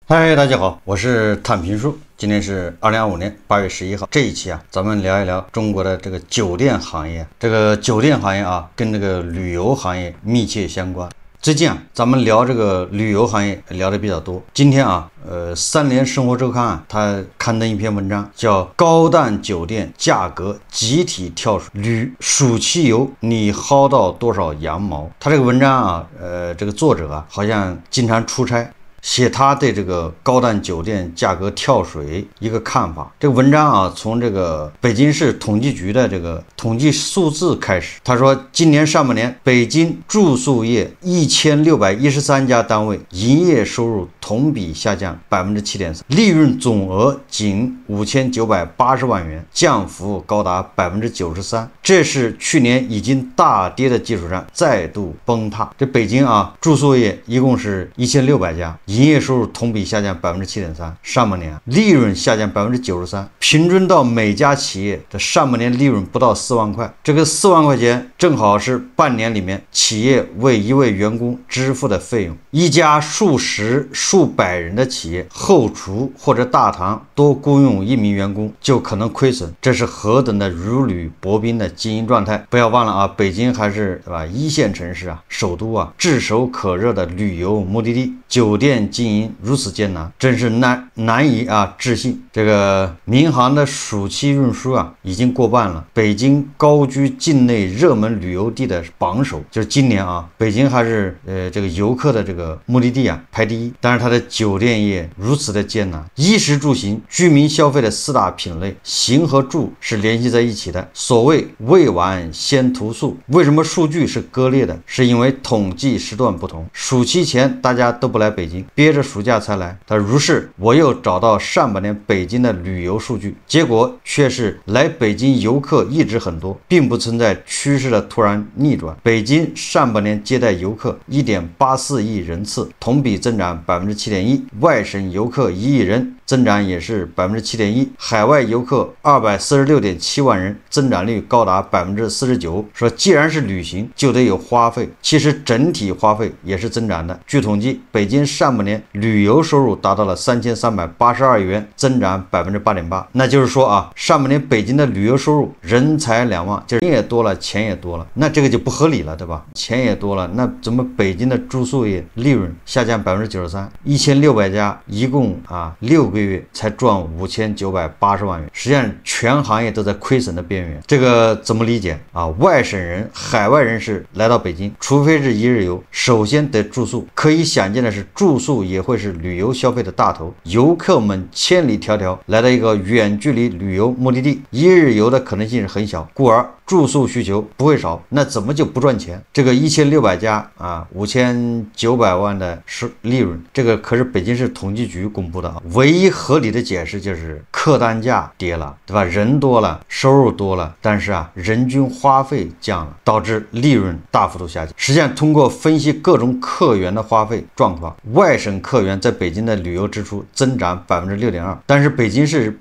嗨，大家好，我是探评书。今天是2025年8月11号。这一期咱们聊一聊中国的这个酒店行业。这个酒店行业跟这个旅游行业密切相关。最近咱们聊这个旅游行业聊的比较多。今天三联生活周刊它刊登一篇文章，叫《高档酒店价格集体跳水，暑期游你薅到多少羊毛》。它这个文章这个作者好像经常出差。写他对这个高档酒店价格跳水一个看法。这个文章从这个北京市统计局的这个统计数字开始。他说，今年上半年北京住宿业1613家单位营业收入同比下降7.3%，利润总额仅5980万元，降幅高达93%。这是去年已经大跌的基础上再度崩塌。这北京住宿业一共是1600家。营业收入同比下降7.3%，上半年利润下降93%，平均到每家企业的上半年利润不到4万块。这个4万块钱正好是半年里面企业为一位员工支付的费用。一家数十数百人的企业，后厨或者大堂多雇佣1名员工就可能亏损，这是何等的如履薄冰的经营状态。不要忘了北京还是一线城市首都炙手可热的旅游目的地，酒店经营如此艰难，真是难以置信。这个民航的暑期运输已经过半了，北京高居境内热门旅游地的榜首。就是今年北京还是这个游客的这个目的地排第一，但是它的酒店业如此的艰难。衣食住行居民消费的4大品类，行和住是联系在一起的。所谓未完先图速，为什么数据是割裂的？是因为统计时段不同，暑期前大家都不来北京，憋着暑假才来。如是我又找到上半年北京的旅游数据，结果却是来北京游客一直很多，并不存在趋势的突然逆转。北京上半年接待游客1.84亿人次，同比增长7.1%，外省游客1亿人，增长也是7.1%，海外游客246.7万人，增长率高达49%。说既然是旅行，就得有花费，其实整体花费也是增长的。据统计，北京上半年旅游收入达到了3382亿元，增长8.8%。那就是说上半年北京的旅游收入人财两旺，就是人也多了，钱也多了，那这个就不合理了，对吧？钱也多了，那怎么北京的住宿业利润下降93%？1600家一共6个月才赚5980万元，实际上全行业都在亏损的边缘。这个怎么理解外省人、海外人士来到北京，除非是一日游，首先得住宿。可以想见的是，住宿也会是旅游消费的大头。游客们千里迢迢来到一个远距离旅游目的地，一日游的可能性是很小，故而住宿需求不会少，那怎么就不赚钱？这个1600家5900万的利润，这个可是北京市统计局公布的唯一合理的解释就是客单价跌了，对吧？人多了，收入多了，但是人均花费降了，导致利润大幅度下降。实际上通过分析各种客源的花费状况，外省客源在北京的旅游支出增长6.2%，但是北京市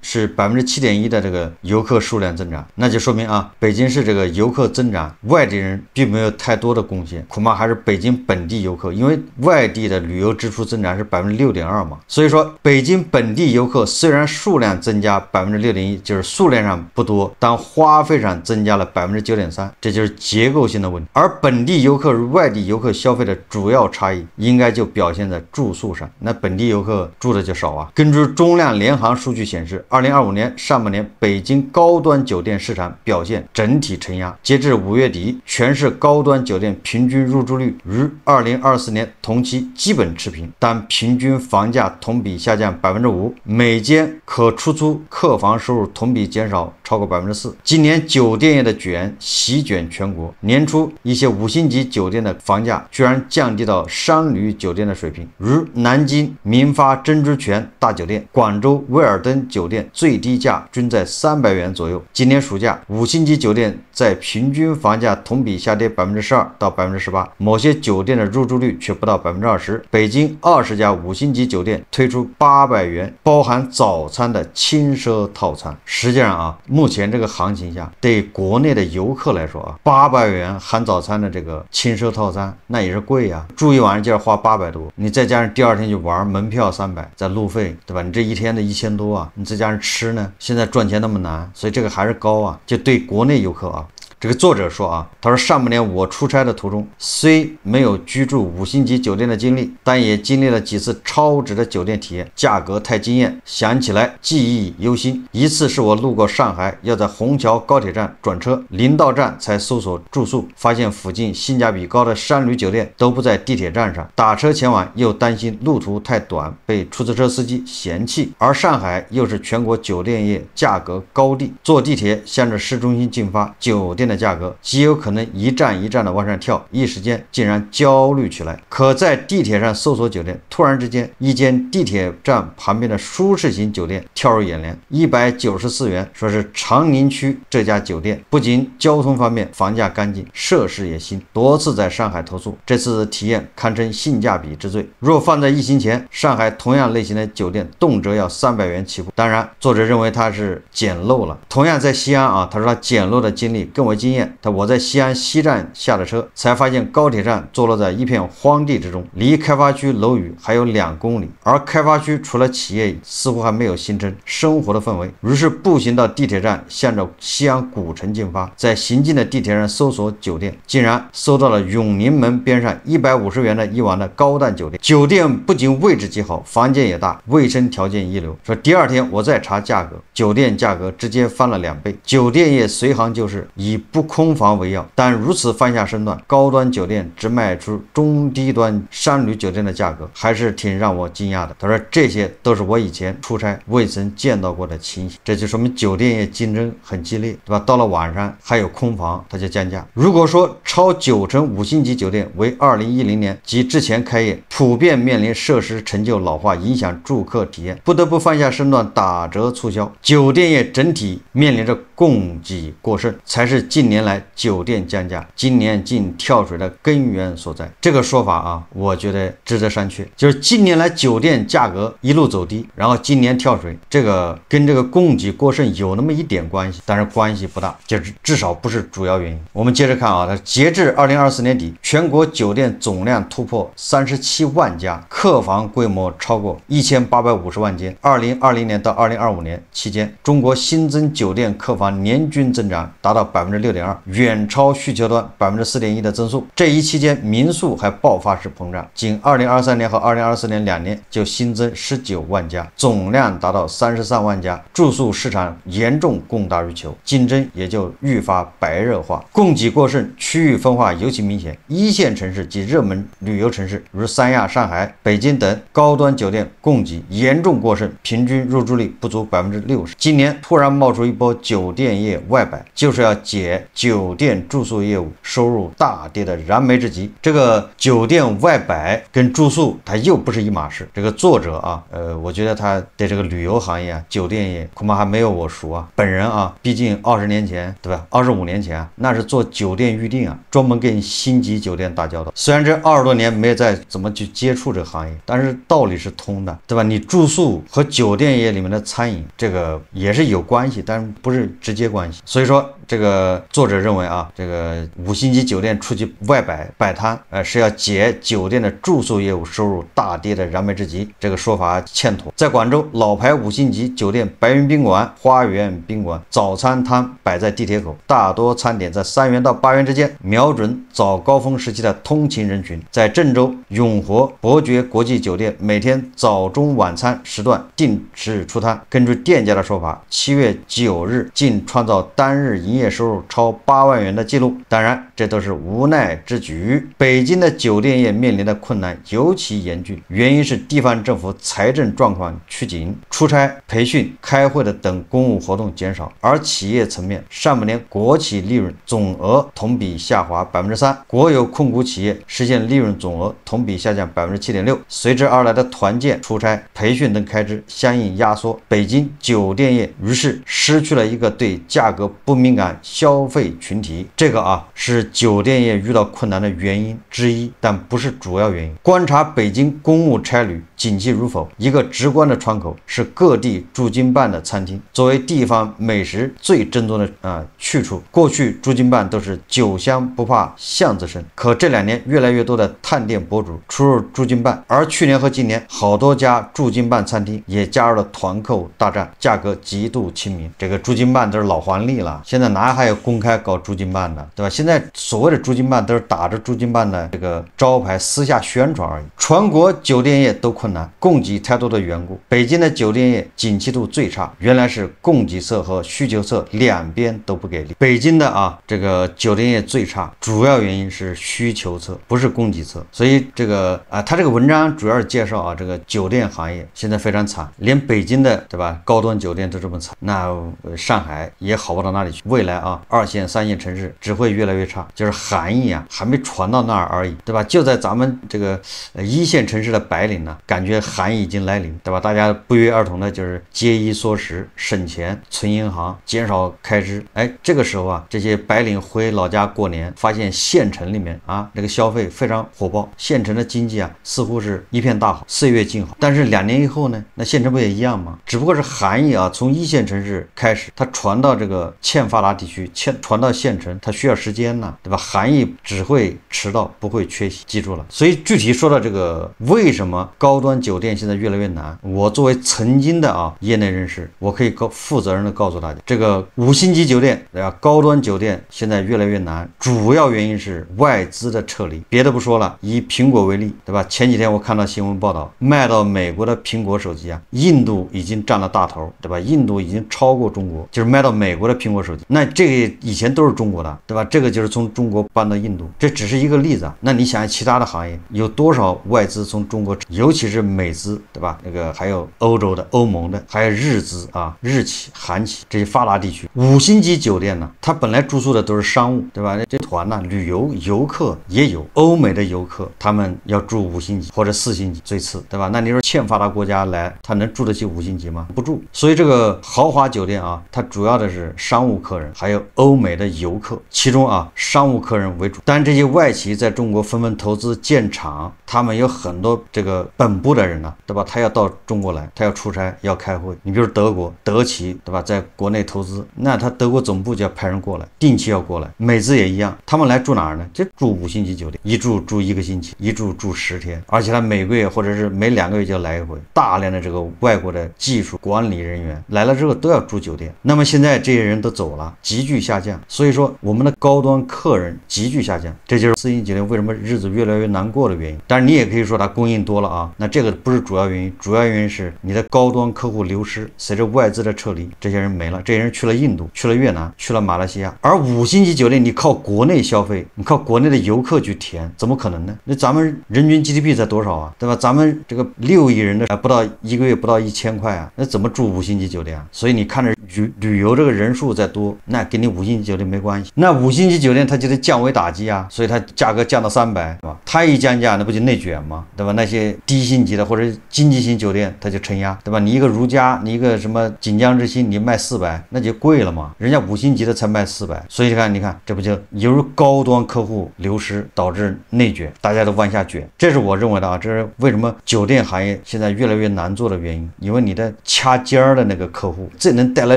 是7.1%的这个游客数量增长，那就说明北京市这个游客增长，外地人并没有太多的贡献，恐怕还是北京本地游客，因为外地的旅游支出增长是6.2%嘛。所以说北京本地游客虽然数量增加6.1%，就是数量上不多，但花费上增加了9.3%，这就是结构性的问题。而本地游客与外地游客消费的主要差异，应该就表现在住宿上。那本地游客住的就少根据中量联行数据显示，2025年上半年北京高端酒店市场表现整体承压。截至5月底，全市高端酒店平均入住率与2024年同期基本持平，但平均房价同比下降5%，每间可出租客房收入同比减少超过4%。今年酒店业的席卷全国，年初一些5星级酒店的房价居然降低到商旅酒店的水平，如南京民发珍珠泉大酒店、广州威尔登酒店最低价均在300元左右。今年暑假5星级酒店在平均房价同比下跌12%到18%，某些酒店的入住率却不到20%。北京20家5星级酒店推出800元包含早餐的轻奢套餐。实际上啊，目前这个行情下，对国内的游客来说啊，800元含早餐的这个轻奢套餐那也是贵呀，住一晚上就要花800多，你再加上第二天去玩，门票300，再路费，对吧？你这一天的1000多啊，你再加上吃呢，现在赚钱那么难，所以这个还是高啊，就对国内游客啊。这个作者说啊，他说上半年我出差的途中，虽没有居住5星级酒店的经历，但也经历了几次超值的酒店体验，价格太惊艳，想起来记忆犹新。一次是我路过上海，要在虹桥高铁站转车，临到站才搜索住宿，发现附近性价比高的商旅酒店都不在地铁站上，打车前往又担心路途太短被出租车司机嫌弃，而上海又是全国酒店业价格高地，坐地铁向着市中心进发，酒店的价格极有可能一站一站的往上跳，一时间竟然焦虑起来。可在地铁上搜索酒店，突然之间一间地铁站旁边的舒适型酒店跳入眼帘，194元，说是长宁区这家酒店不仅交通方便，房价干净，设施也新，多次在上海投诉，这次体验堪称性价比之最。若放在疫情前，上海同样类型的酒店动辄要300元起步。当然，作者认为他是捡漏了。同样在西安啊，他说他捡漏的经历更为惊艳。我在西安西站下了车，才发现高铁站坐落在一片荒地之中，离开发区楼宇还有2公里，而开发区除了企业似乎还没有形成生活的氛围。于是步行到地铁站，向着西安古城进发，在行进的地铁上搜索酒店，竟然搜到了永宁门边上150元的一晚的高档酒店。酒店不仅位置极好，房间也大，卫生条件一流。说第二天我再查价格，酒店价格直接翻了2倍。酒店业随行就市，以不空房为要，但如此放下身段，高端酒店只卖出中低端商旅酒店的价格，还是挺让我惊讶的。他说这些都是我以前出差未曾见到过的情形，这就说明酒店业竞争很激烈，对吧？到了晚上还有空房，它就降价。如果说超9成5星级酒店为2010年及之前开业，普遍面临设施陈旧老化影响住客体验，不得不放下身段打折促销，酒店业整体面临着供给过剩，才是近年来酒店降价今年净跳水的根源所在。这个说法啊，我觉得值得商榷。就是近年来酒店价格一路走低，然后今年跳水，这个跟这个供给过剩有那么一点关系，但是关系不大，就是至少不是主要原因。我们接着看啊，截至2024年底，全国酒店总量突破37万家，客房规模超过1850万间。2020年到2025年期间，中国新增酒店客房年均增长达到6.2%，远超需求端4.1%的增速。这一期间，民宿还爆发式膨胀，仅2023年和2024年2年就新增19万家，总量达到33万家。住宿市场严重供大于求，竞争也就愈发白热化，供给过剩，区域分化尤其明显。一线城市及热门旅游城市如三亚、上海、北京等高端酒店供给严重过剩，平均入住率不足60%。今年突然冒出一波酒店业外摆，就是要解酒店住宿业务收入大跌的燃眉之急。这个酒店外摆跟住宿它又不是一码事。这个作者啊，我觉得他对这个旅游行业啊、酒店业恐怕还没有我熟啊。本人啊，毕竟20年前，对吧？25年前啊，那是做酒店预订啊，专门跟星级酒店打交道。虽然这20多年没再怎么去接触这个行业，但是道理是通的，对吧？你住宿和酒店业里面的餐饮，这个也是有关系，但是不是直接关系。所以说，这个作者认为啊，这个5星级酒店出去外摆摊，是要解酒店的住宿业务收入大跌的燃眉之急。这个说法欠妥。在广州，老牌5星级酒店白云宾馆、花园宾馆早餐摊摆在地铁口，大多餐点在3元到8元之间，瞄准早高峰时期的通勤人群。在郑州永活伯爵国际酒店，每天早中晚餐时段定时出摊。根据店家的说法，7月9日竟创造单日营业收入超8万元的记录。当然，这都是无奈之举。北京的酒店业面临的困难尤其严峻，原因是地方政府财政状况趋紧，出差、培训、开会的等公务活动减少，而企业层面，上半年国企利润总额同比下滑3%，国有控股企业实现利润总额同比下降7.6%，随之而来的团建、出差、培训等开支相应压缩，北京酒店业于是失去了一个对价格不敏感消费群体。这个是酒店业遇到困难的原因之一，但不是主要原因。观察北京公务差旅景气如否，一个直观的窗口是各地驻京办的餐厅。作为地方美食最正宗的去处，过去驻京办都是酒香不怕巷子深，可这2年越来越多的探店博主出入驻京办，而去年和今年好多家驻京办餐厅也加入了团购大战，价格极度亲民。这个驻京办都是老黄历了，现在哪还有公开搞驻京办的，对吧？现在所谓的驻京办都是打着驻京办的这个招牌私下宣传而已。全国酒店业都困难，供给太多的缘故，北京的酒店业景气度最差，原来是供给侧和需求侧两边都不给力。北京的这个酒店业最差，主要原因是需求侧，不是供给侧。所以这个他这个文章主要是介绍这个酒店行业现在非常惨，连北京的对吧高端酒店都这么惨，那上海也好不到哪里去。未来2线、3线城市只会越来越差，就是含义还没传到那儿而已，对吧？就在咱们这个1线城市的白领呢，感觉含义已经来临，对吧？大家不约而同的就是节衣缩食、省钱、存银行、减少开支。这个时候这些白领回老家过年，发现县城里面这个消费非常火爆，县城的经济似乎是一片大好，岁月静好。但是2年以后呢，那县城不也一样吗？只不过是含义从1线城市开始，它传到这个欠发达地区，传到县城，它需要时间呢，对吧？含义只会迟到，不会缺席，记住了。所以具体说到这个为什么高端酒店现在越来越难，我作为曾经的业内人士，我可以负责任的告诉大家，这个5星级酒店对吧，高端酒店现在越来越难，主要原因是外资的撤离。别的不说了，以苹果为例，对吧？前几天我看到新闻报道，卖到美国的苹果手机印度已经占了大头，对吧？印度已经超过中国，就是卖到美国的苹果手机。那这个以前都是中国的，对吧？这个就是从中国搬到印度，这只是一个例子。那你想其他的行业有多少外资从中国，尤其是美资，对吧？那个还有欧洲的、欧盟的，还有日资日企、韩企这些发达地区。5星级酒店呢，它本来住宿的都是商务，对吧？这团旅游游客也有，欧美的游客他们要住5星级或者4星级最次，对吧？那你说欠发达国家来，他能住得起5星级吗？不住。所以这个豪华酒店它主要的是商务客人，还有欧美的游客，其中商务客人为主。但这些外企在中国纷纷投资建厂，他们有很多这个本部的人呢，对吧？他要到中国来，他要出差，要开会。你比如德国德企，对吧？在国内投资，那他德国总部就要派人过来，定期要过来。美资也一样，他们来住哪儿呢？就住5星级酒店，一住1个星期，一住10天，而且他每个月或者是每2个月就要来一回。大量的这个外国的技术管理人员来了之后都要住酒店。那么现在这些人都走了，急剧下降，所以说我们的高端客人急剧下降，这就是4星级酒店为什么日子越来越难过的原因。但是你也可以说它供应多了那这个不是主要原因，主要原因是你的高端客户流失，随着外资的撤离，这些人没了，这些人去了印度，去了越南，去了马来西亚。而5星级酒店你靠国内消费，你靠国内的游客去填，怎么可能呢？那咱们人均 GDP 才多少对吧？咱们这个6亿人的不到1个月不到1000块那怎么住5星级酒店所以你看着旅游这个人数再多，那跟你5星级酒店没关系。那5星级酒店它就得降维打击所以它价格降到300，对吧？它一降价，那不就内卷吗？对吧？那些低星级的或者经济型酒店，它就承压，对吧？你一个如家，你一个什么锦江之星，你卖400，那就贵了嘛。人家5星级的才卖400，所以你看，这不就由于高端客户流失导致内卷，大家都往下卷。这是我认为的这是为什么酒店行业现在越来越难做的原因，因为你的掐尖儿的那个客户，最能带来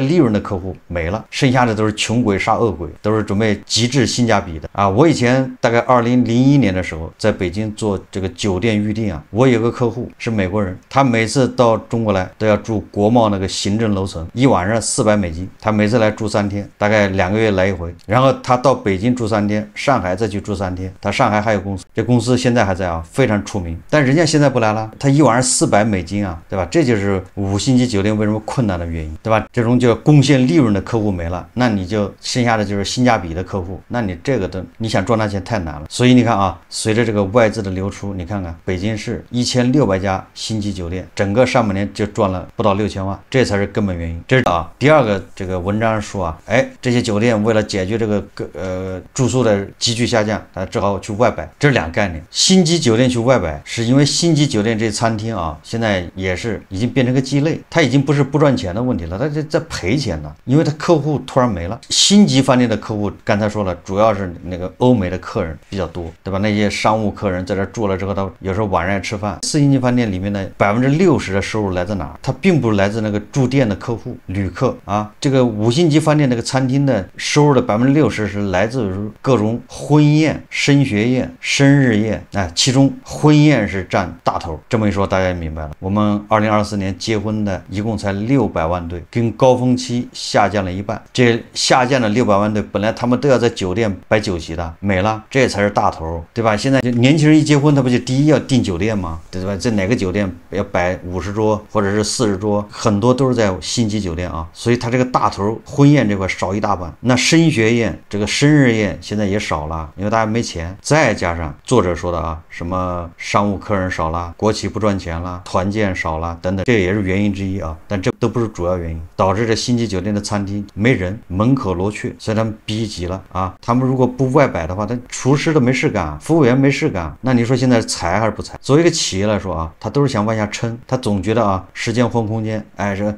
利润的客户没了，剩下的都是穷鬼杀恶鬼，都是准备极致性价比的我以前大概2001年的时候，在北京做这个酒店预订我有个客户户是美国人，他每次到中国来都要住国贸那个行政楼层，一晚上$400，他每次来住3天，大概2个月来一回。然后他到北京住3天，上海再去住3天，他上海还有公司，这公司现在还在啊，非常出名。但人家现在不来了，他一晚上$400啊，对吧？这就是5星级酒店为什么困难的原因，对吧？这种叫贡献利润的客户没了，那你就剩下的就是性价比的客户，那你这个的你想赚大钱太难了。所以你看啊，随着这个外资的流出，你看看北京市1600家星级酒店，整个上半年就赚了不到6000万，这才是根本原因。这是啊，第二个这个文章说啊，这些酒店为了解决这个住宿的急剧下降，他只好去外摆，这是2个概念。星级酒店去外摆，是因为星级酒店这餐厅啊，现在也是已经变成个鸡肋，它已经不是不赚钱的问题了，它就在赔钱了，因为它客户突然没了。星级饭店的客户刚才说了，主要是那个欧美的客人比较多，对吧？那些商务客人在这住了之后，他有时候晚上吃饭。4星级饭店里面的60%的收入来自哪儿？它并不是来自那个住店的客户、旅客啊。这个5星级饭店那个餐厅的收入的60%是来自于各种婚宴、升学宴、生日宴，其中婚宴是占大头。这么一说，大家也明白了。我们2024年结婚的一共才600万对，跟高峰期下降了一半。这下降的600万对，本来他们都要在酒店摆酒席的，没了，这才是大头，对吧？现在就年轻人一结婚，他不就第一要订酒店吗？对吧？在哪个酒店要摆50桌或者是40桌，很多都是在星级酒店啊，所以他这个大头婚宴这块少一大半。那升学宴、这个生日宴现在也少了，因为大家没钱。再加上作者说的啊，什么商务客人少了，国企不赚钱了，团建少了等等，这也是原因之一啊，但这都不是主要原因，导致这星级酒店的餐厅没人，门可罗雀，所以他们逼急了啊。他们如果不外摆的话，他厨师都没事干，服务员没事干，那你说现在裁还是不裁？作为一个企业来说啊，他都是想往下撑，他总觉得啊，时间换空间，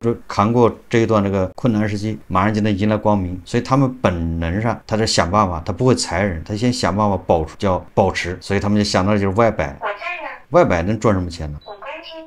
这扛过这一段这个困难时期，马上就能迎来光明，所以他们本能上他在想办法，他不会裁人，他先想办法保持，所以他们就想到的就是外摆。外摆能赚什么钱呢？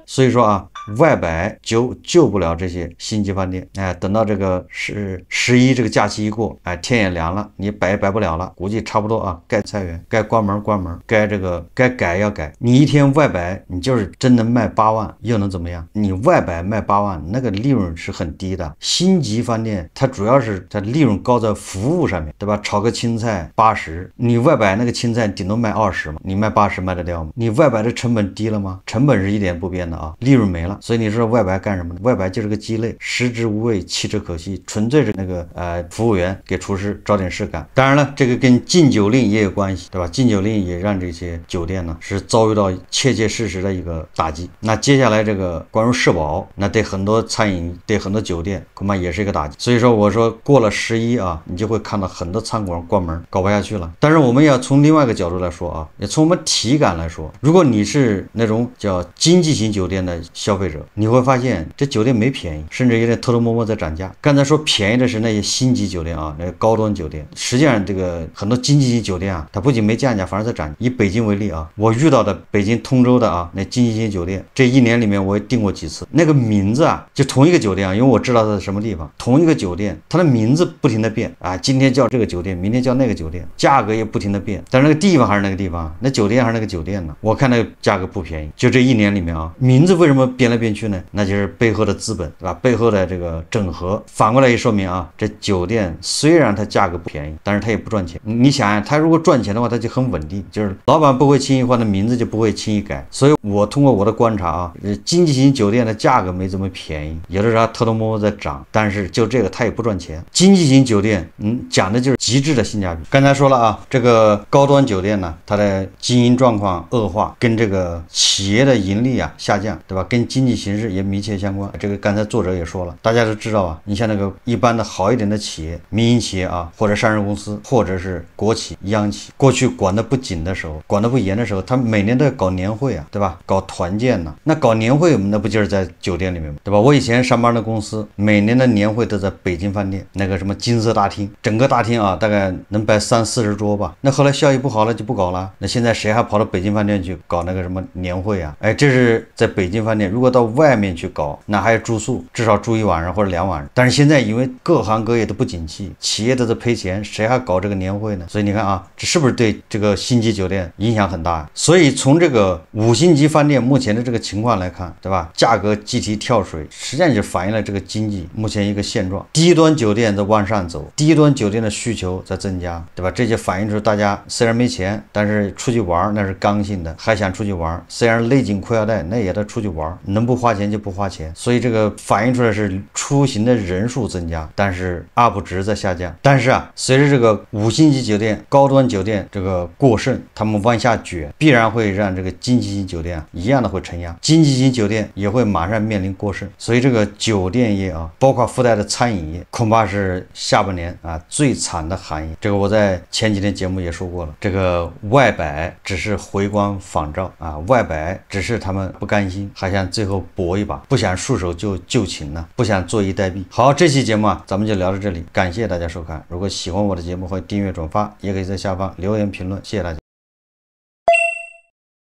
所以说啊，外摆救不了这些星级饭店。等到这个11这个假期一过，天也凉了，你摆也摆不了了，估计差不多啊，该裁员，该关门，该改要改。你一天外摆，你就是真能卖8万，又能怎么样？你外摆卖8万，那个利润是很低的。星级饭店它主要是它利润高在服务上面，对吧？炒个青菜80，你外摆那个青菜顶多卖20嘛，你卖80卖得掉吗？你外摆的成本低了吗？成本是一点不变的啊，利润没了。所以你说外摆干什么呢？外摆就是个鸡肋，食之无味，弃之可惜，纯粹是那个服务员给厨师找点事干。当然了，这个跟禁酒令也有关系，对吧？禁酒令也让这些酒店呢是遭遇到切切实实的一个打击。那接下来这个关于社保，那对很多餐饮、对很多酒店恐怕也是一个打击。所以说我说过了11啊，你就会看到很多餐馆关门，搞不下去了。但是我们要从另外一个角度来说啊，也从我们体感来说，如果你是那种叫经济型酒店的消费者，你会发现这酒店没便宜，甚至有点偷偷摸摸在涨价。刚才说便宜的是那些星级酒店啊，那个高端酒店，实际上这个很多经济型酒店啊，它不仅没降价，反而在涨。以北京为例啊，我遇到的北京通州的啊那经济型酒店，这1年里面我也订过几次，那个名字啊，就同一个酒店啊，因为我知道它是什么地方，同一个酒店，它的名字不停的变啊，今天叫这个酒店，明天叫那个酒店，价格也不停的变，但是那个地方还是那个地方，那酒店还是那个酒店呢。我看那个价格不便宜，就这1年里面啊，名字为什么变来变去呢？那就是背后的资本，对吧？背后的这个整合。反过来也说明啊，这酒店虽然它价格不便宜，但是它也不赚钱。你想啊，它如果赚钱的话，它就很稳定，就是老板不会轻易换的名字，就不会轻易改。所以我通过我的观察啊，经济型酒店的价格没这么便宜，有的时候偷偷摸摸在涨，但是就这个它也不赚钱。经济型酒店，讲的就是极致的性价比。刚才说了啊，这个高端酒店呢，它的经营状况恶化，跟这个企业的盈利啊下降，对吧？跟经济形势也密切相关。这个刚才作者也说了，大家都知道啊，你像那个一般的好一点的企业，民营企业啊，或者上市公司，或者是国企、央企，过去管得不紧的时候，管得不严的时候，他们每年都要搞年会啊，对吧？搞团建呢，那搞年会那不就是在酒店里面吗？对吧？我以前上班的公司，每年的年会都在北京饭店那个什么金色大厅，整个大厅啊，大概能摆30-40桌吧。那后来效益不好了就不搞了。那现在谁还跑到北京饭店去搞那个什么年会啊？这是在北京饭店。如果到外面去搞，那还要住宿，至少住1晚上或者2晚上。但是现在因为各行各业都不景气，企业都在赔钱，谁还搞这个年会呢？所以你看啊，这是不是对这个星级酒店影响很大？所以从这个5星级饭店目前的这个情况来看，对吧？价格集体跳水，实际上就反映了这个经济目前一个现状。低端酒店在往上走，低端酒店的需求在增加，对吧？这就反映出大家虽然没钱，但是出去玩那是刚性的，还想出去玩。虽然勒紧裤腰带，那也得出去玩，能不花钱就不花钱。所以这个反映出来是出行的人数增加，但是 UP 值在下降。但是啊，随着这个5星级酒店、高端酒店这个过剩，他们往下卷，必然会让这个经济型酒店一样的会承压，经济型酒店也会马上面临过剩。所以这个酒店业啊，包括附带的餐饮业，恐怕是下半年啊最惨的行业。这个我在前几天节目也说过了，这个外摆只是回光返照啊，外摆只是他们不甘心，还想最后搏一把，不想束手就擒了，不想坐以待毙。好，这期节目啊，咱们就聊到这里，感谢大家收看。如果喜欢我的节目，欢迎订阅转发，也可以在下方留言评论，谢谢大家。